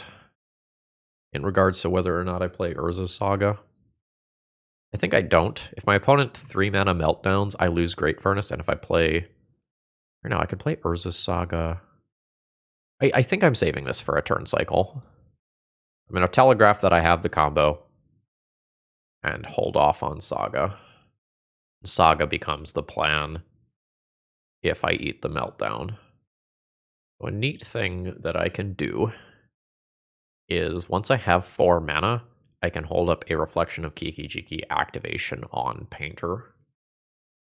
in regards to whether or not I play Urza Saga. I think I don't. If my opponent 3-mana meltdowns, I lose Great Furnace, and if I play... Or no, I could play Urza Saga. I think I'm saving this for a turn cycle. I'm going to telegraph that I have the combo and hold off on Saga. Saga becomes the plan if I eat the meltdown. So a neat thing that I can do is once I have 4 mana, I can hold up a Reflection of Kiki Jiki activation on Painter.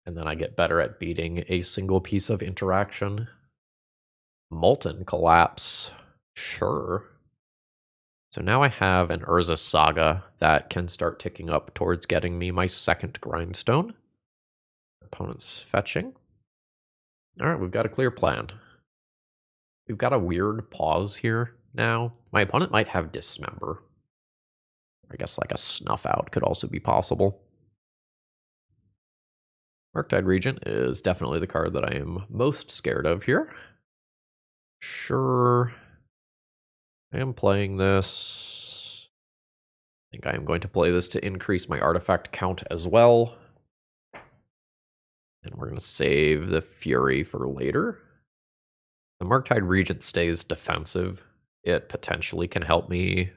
And then I get better at beating a single piece of interaction. Molten Collapse. Sure. So now I have an Urza Saga that can start ticking up towards getting me my second Grindstone. Opponent's fetching. Alright, we've got a clear plan. We've got a weird pause here now. My opponent might have Dismember. I guess like a Snuff Out could also be possible. Murktide Regent is definitely the card that I am most scared of here. Sure. I am playing this. I think I am going to play this to increase my artifact count as well. And we're going to save the Fury for later. The Murktide Regent stays defensive. It potentially can help me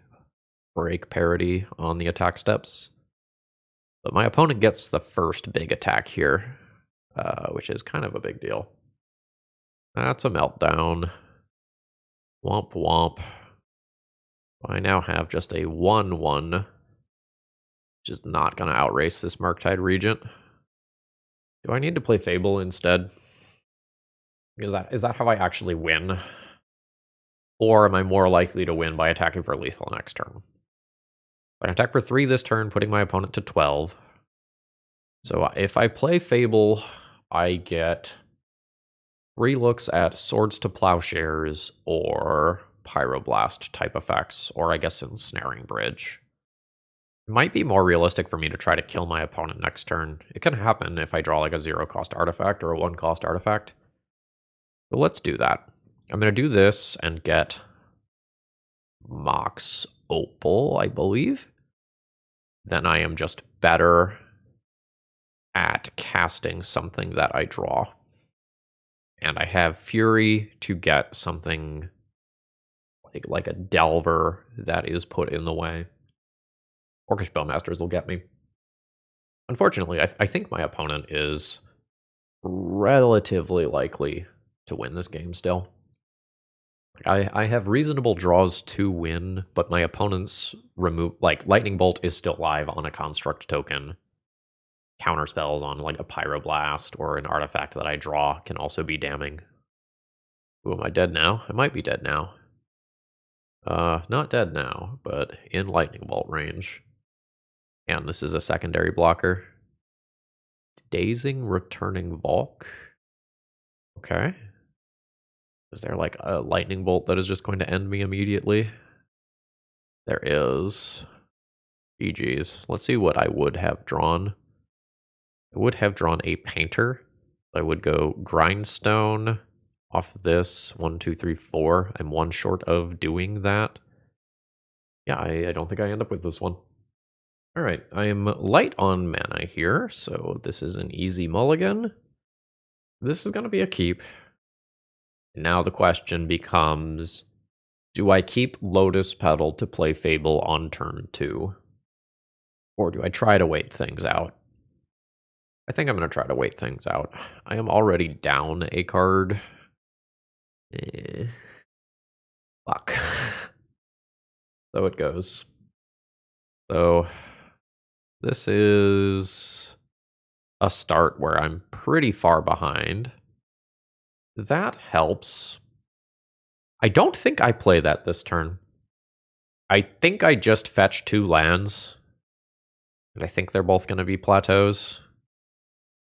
break parity on the attack steps. But my opponent gets the first big attack here, which is kind of a big deal. That's a meltdown. Womp womp. I now have just a 1/1, which is not going to outrace this Murktide Regent. Do I need to play Fable instead? Is that how I actually win? Or am I more likely to win by attacking for lethal next turn? I can attack for 3 this turn, putting my opponent to 12. So if I play Fable, I get relooks at Swords to Plowshares or Pyroblast type effects, or I guess Ensnaring Bridge. It might be more realistic for me to try to kill my opponent next turn. It can happen if I draw like a 0-cost artifact or a 1-cost artifact. So let's do that. I'm going to do this and get Mox Opal, I believe. Then I am just better at casting something that I draw. And I have Fury to get something like a Delver that is put in the way. Orcish Bowmasters will get me. Unfortunately, I think my opponent is relatively likely to win this game still. I have reasonable draws to win, but my opponent's Lightning Bolt is still live on a construct token. Counter spells on like a Pyroblast or an artifact that I draw can also be damning. Ooh, am I dead now? I might be dead now. Not dead now, but in Lightning Bolt range. And this is a secondary blocker. Dazing Returning Volk. Okay. Is there like a Lightning Bolt that is just going to end me immediately? There is. GG's. Let's see what I would have drawn. I would have drawn a Painter. I would go Grindstone off this. 1, 2, 3, 4. I'm one short of doing that. Yeah, I don't think I end up with this one. All right, I am light on mana here, so this is an easy mulligan. This is going to be a keep. And now the question becomes, do I keep Lotus Petal to play Fable on turn 2? Or do I try to wait things out? I think I'm going to try to wait things out. I am already down a card. Fuck. So it goes. So this is a start where I'm pretty far behind. That helps. I don't think I play that this turn. I think I just fetch 2 lands. And I think they're both going to be plateaus.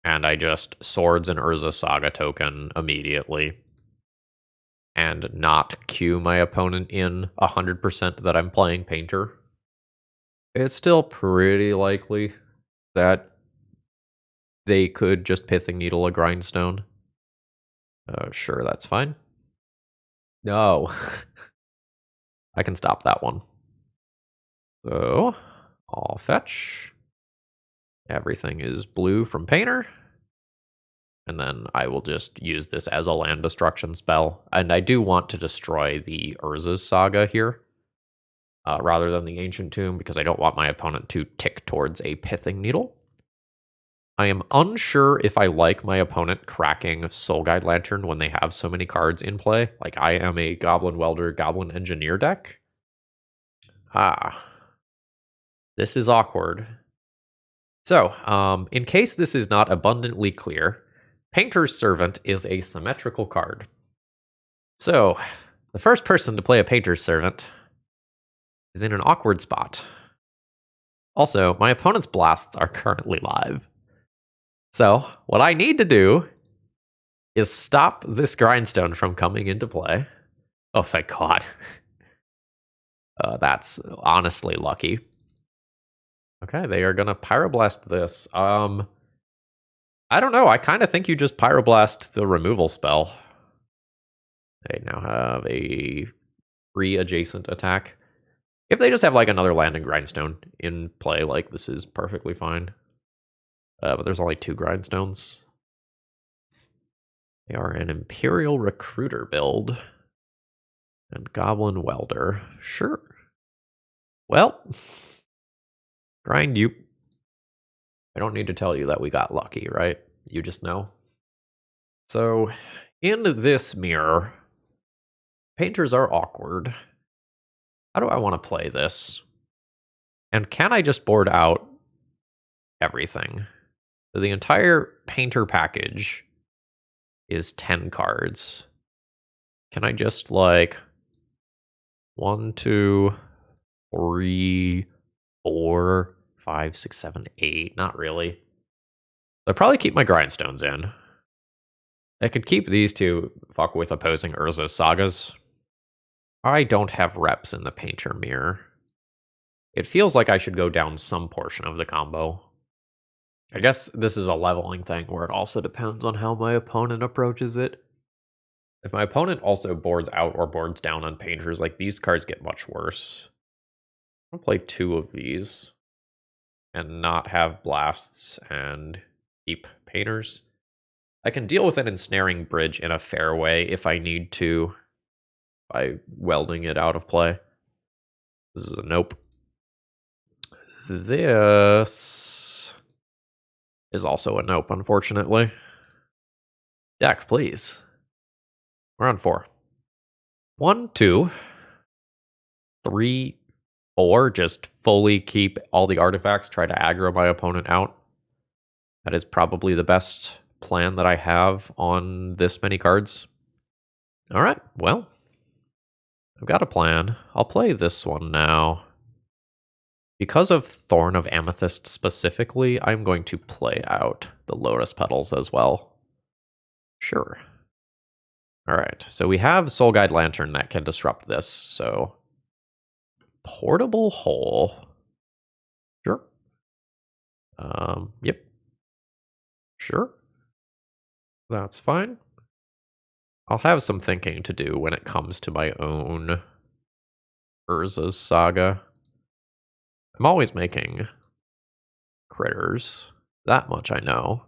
And I just Swords and Urza Saga token immediately. And not cue my opponent in 100% that I'm playing Painter. It's still pretty likely that they could just Pithing Needle a Grindstone. Sure, that's fine. No. I can stop that one. So, I'll fetch. Everything is blue from Painter. And then I will just use this as a land destruction spell. And I do want to destroy the Urza's Saga here, rather than the Ancient Tomb, because I don't want my opponent to tick towards a Pithing Needle. I am unsure if I like my opponent cracking Soul Guide Lantern when they have so many cards in play. Like, I am a Goblin Welder, Goblin Engineer deck. This is awkward. So, in case this is not abundantly clear, Painter's Servant is a symmetrical card. So, the first person to play a Painter's Servant is in an awkward spot. Also, my opponent's blasts are currently live. So, what I need to do is stop this Grindstone from coming into play. Oh, thank God. That's honestly lucky. Okay, they are going to Pyroblast this. I don't know. I kind of think you just Pyroblast the removal spell. They now have a free adjacent attack. If they just have like another land and Grindstone in play, like this is perfectly fine. But there's only 2 Grindstones. They are an Imperial Recruiter build. And Goblin Welder. Sure. Well, grind you. I don't need to tell you that we got lucky, right? You just know. So, in this mirror, Painters are awkward. How do I want to play this? And can I just board out everything? So the entire Painter package is 10 cards. Can I just like 1, 2, 3, 4, 5, 6, 7, 8? Not really. I'll probably keep my Grindstones in. I could keep these to fuck with opposing Urza Sagas. I don't have reps in the Painter Mirror. It feels like I should go down some portion of the combo. I guess this is a leveling thing where it also depends on how my opponent approaches it. If my opponent also boards out or boards down on Painters, like these cards get much worse. I'll play 2 of these and not have blasts and keep Painters. I can deal with an ensnaring bridge in a fair way if I need to by welding it out of play. This is a nope. This is also a nope, unfortunately. Deck, please. We're on 4. 1, 2, 3, 4. Just fully keep all the artifacts, try to aggro my opponent out. That is probably the best plan that I have on this many cards. All right, well, I've got a plan. I'll play this one now. Because of Thorn of Amethyst specifically, I'm going to play out the Lotus Petals as well. Sure. Alright, so we have Soul Guide Lantern that can disrupt this, so... Portable Hole. Sure. Yep. Sure. That's fine. I'll have some thinking to do when it comes to my own Urza's Saga. I'm always making critters. That much I know.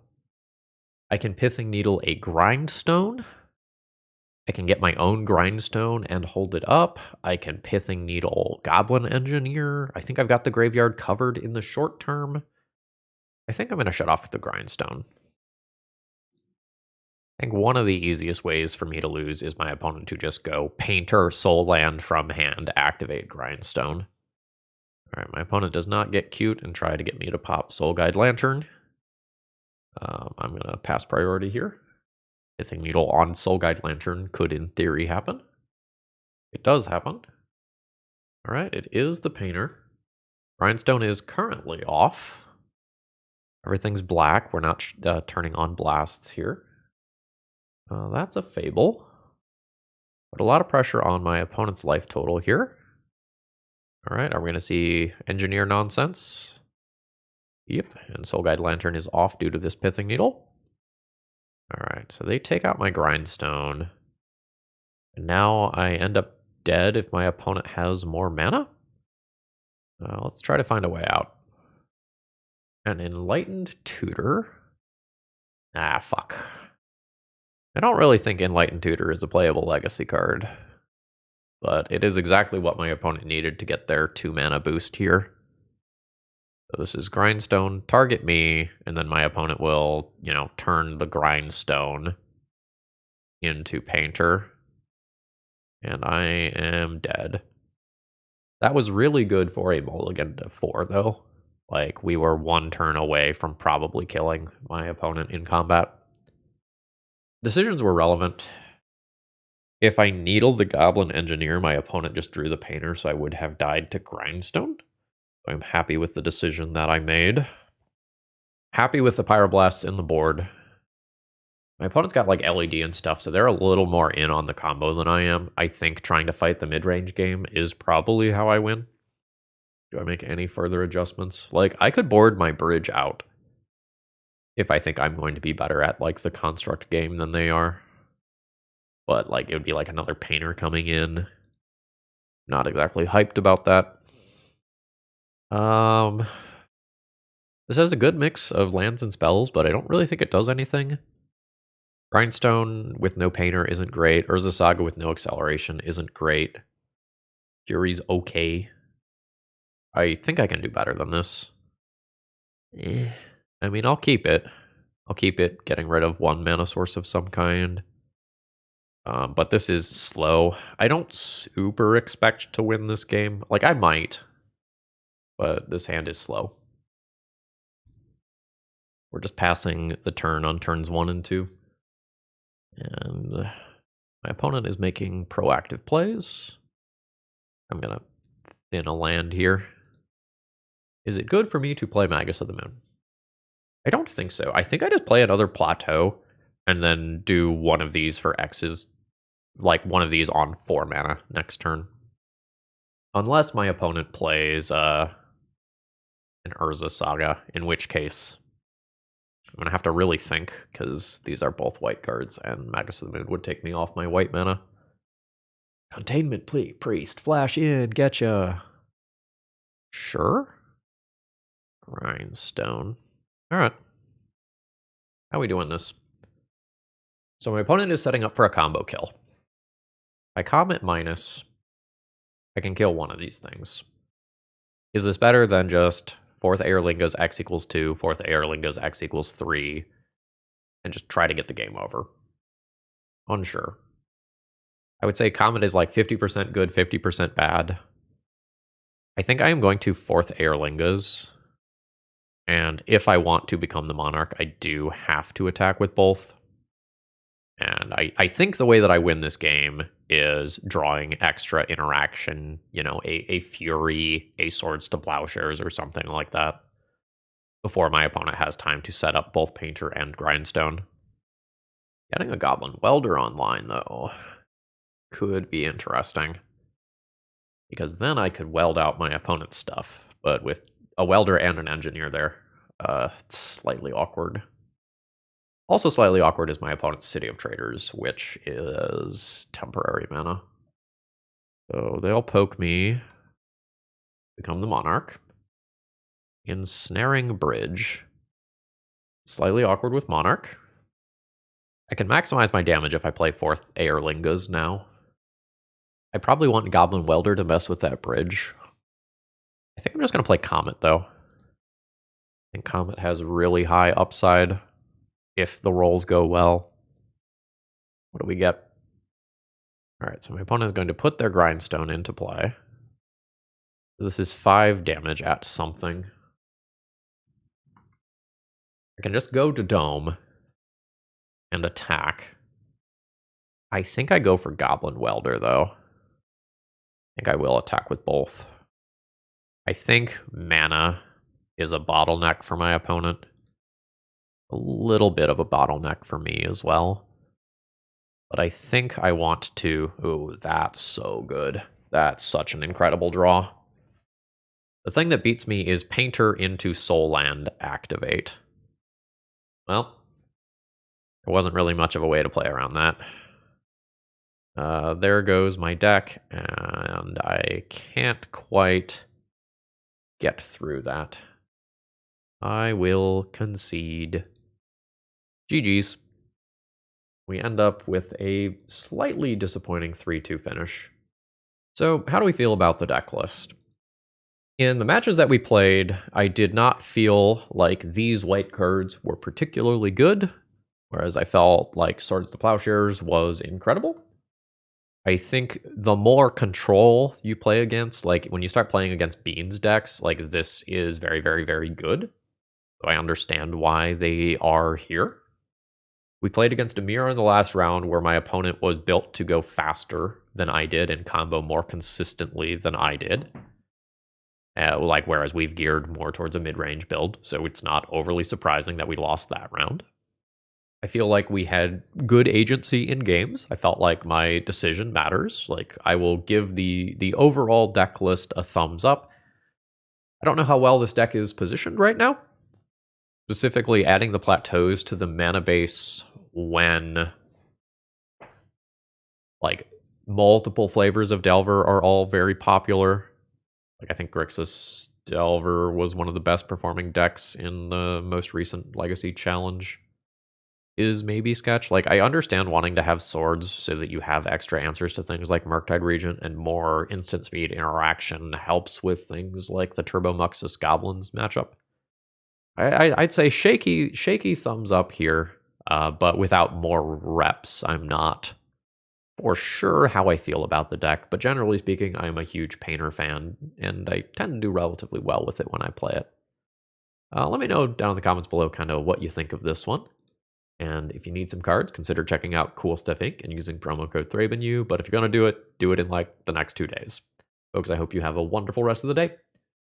I can Pithing Needle a Grindstone. I can get my own Grindstone and hold it up. I can Pithing Needle Goblin Engineer. I think I've got the graveyard covered in the short term. I think I'm going to shut off with the Grindstone. I think one of the easiest ways for me to lose is my opponent to just go Painter, Soul Land from hand, activate Grindstone. Alright, my opponent does not get cute and try to get me to pop Soul Guide Lantern. I'm going to pass priority here. Pithing Needle on Soul Guide Lantern could, in theory, happen. It does happen. Alright, it is the Painter. Grindstone is currently off. Everything's black. We're not turning on blasts here. That's a Fable. Put a lot of pressure on my opponent's life total here. Alright, are we going to see Engineer nonsense? Yep, and Soul Guide Lantern is off due to this Pithing Needle. Alright, so they take out my Grindstone. And now I end up dead if my opponent has more mana? Let's try to find a way out. An Enlightened Tutor? Ah, fuck. I don't really think Enlightened Tutor is a playable legacy card. But it is exactly what my opponent needed to get their 2 mana boost here. So this is Grindstone, target me, and then my opponent will, turn the Grindstone into Painter. And I am dead. That was really good for a mulligan to 4, though. Like, we were 1 turn away from probably killing my opponent in combat. Decisions were relevant. If I needled the Goblin Engineer, my opponent just drew the Painter, so I would have died to Grindstone. I'm happy with the decision that I made. Happy with the Pyroblasts in the board. My opponent's got like LED and stuff, so they're a little more in on the combo than I am. I think trying to fight the mid-range game is probably how I win. Do I make any further adjustments? Like, I could board my bridge out if I think I'm going to be better at like the construct game than they are. But like, it would be like another Painter coming in. Not exactly hyped about that. This has a good mix of lands and spells, but I don't really think it does anything. Grindstone with no Painter isn't great. Urza Saga with no acceleration isn't great. Fury's okay. I think I can do better than this. I mean, I'll keep it. I'll keep it, getting rid of 1 mana source of some kind. But this is slow. I don't super expect to win this game. Like, I might. But this hand is slow. We're just passing the turn on turns 1 and 2. And my opponent is making proactive plays. I'm going to thin a land here. Is it good for me to play Magus of the Moon? I don't think so. I think I just play another Plateau and then do one of these for X's, like one of these on 4 mana next turn. Unless my opponent plays an Urza Saga, in which case I'm going to have to really think, because these are both white cards, and Magus of the Moon would take me off my white mana. Containment Priest, flash in, getcha. Sure. Grindstone. Alright. How are we doing this? So my opponent is setting up for a combo kill. By Comet minus, I can kill one of these things. Is this better than just 4th Eorlingas X equals 2, 4th Eorlingas X equals 3, and just try to get the game over? Unsure. I would say Comet is like 50% good, 50% bad. I think I am going to 4th Eorlingas. And if I want to become the Monarch, I do have to attack with both. And I think the way that I win this game is drawing extra interaction, you know, a Fury, a Swords to Plowshares, or something like that, before my opponent has time to set up both Painter and Grindstone. Getting a Goblin Welder online, though, could be interesting, because then I could weld out my opponent's stuff, but with a Welder and an Engineer there, it's slightly awkward. Also slightly awkward is my opponent's City of Traders, which is temporary mana. So they'll poke me, become the Monarch. Ensnaring Bridge. Slightly awkward with Monarch. I can maximize my damage if I play 4th Eorlingas now. I probably want Goblin Welder to mess with that bridge. I think I'm just going to play Comet, though. I think Comet has really high upside if the rolls go well. What do we get? Alright, so my opponent is going to put their Grindstone into play. This is 5 damage at something. I can just go to Dome and attack. I think I go for Goblin Welder, though. I think I will attack with both. I think mana is a bottleneck for my opponent. A little bit of a bottleneck for me as well. But I think I want to... Ooh, that's so good. That's such an incredible draw. The thing that beats me is Painter into Soul Land activate. Well, there wasn't really much of a way to play around that. There goes my deck, and I can't quite get through that. I will concede. GG's. We end up with a slightly disappointing 3-2 finish. So, how do we feel about the deck list? In the matches that we played, I did not feel like these white cards were particularly good, whereas I felt like Swords to Plowshares was incredible. I think the more control you play against, like when you start playing against Beans decks, like this is very, very, very good. So I understand why they are here. We played against a mirror in the last round where my opponent was built to go faster than I did and combo more consistently than I did. Whereas we've geared more towards a mid-range build, so it's not overly surprising that we lost that round. I feel like we had good agency in games. I felt like my decision matters. Like, I will give the overall deck list a thumbs up. I don't know how well this deck is positioned right now. Specifically, adding the plateaus to the mana base when, like, multiple flavors of Delver are all very popular. Like, I think Grixis Delver was one of the best performing decks in the most recent Legacy Challenge. Is maybe sketch. Like, I understand wanting to have swords so that you have extra answers to things like Murktide Regent, and more instant speed interaction helps with things like the Turbo Muxus Goblins matchup. I'd say shaky thumbs up here, but without more reps, I'm not for sure how I feel about the deck. But generally speaking, I'm a huge Painter fan, and I tend to do relatively well with it when I play it. Let me know down in the comments below kind of what you think of this one. And if you need some cards, consider checking out Cool Stuff Inc. and using promo code ThrabenU. But if you're going to do it in like the next 2 days. Folks, I hope you have a wonderful rest of the day.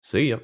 See ya.